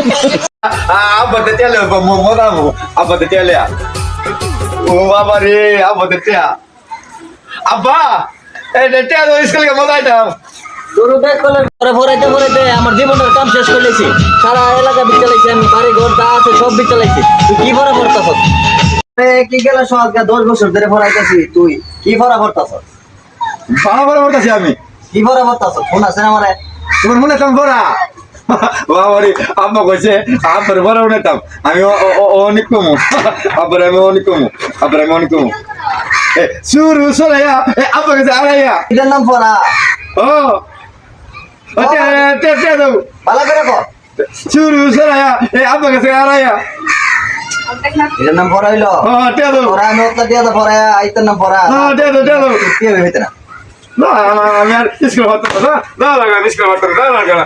Abba te tele ba mo da mo. Abba te tele. O baba re, abba te tele. Abba, te tele school কে মজা আইতাম। গরু bag করলে ভরাইতে আমার জীবনের কাম শেষ করে লেছি। সারা এলাকা বিচালাইছি, আমি বাড়ি ঘর যা আছে সব বিচালাইছি। তুই কি ভরা ভরতাছ? কি গেল সহজ 10 বছর ধরে ভরাইতেছি, তুই কি ভরা ভরতাছ? বাবা বড় বলতাছি আমি। কি ভরা ভরতাছ? ফোন আছে না আমারে? তোমার মনে তাম বড়া। বাবা রে, আব্বা কইছে আব্বার বড় উনাইতাম। আমি অনেক কমু। আব্বার আমি অনেক কমু। আব্বার আমি অনেক কমু। সুরু সরাইয়া, আব্বা কাছে আড়াইয়া। এটার নাম ভরা। ও তে দাও। ভালো করে কর। সুরু সরাইয়া, আব্বা কাছে আড়াইয়া। এটার নাম ভরা হইলো। তে দাও। ভরা আমি ওতলা দিয়া তো ভরা, আইতার নাম ভরা। তে দাও। কি হবে ভিতরে? না আমি আর স্কুল হতো না। না লাগা স্কুল হতো না লাগা।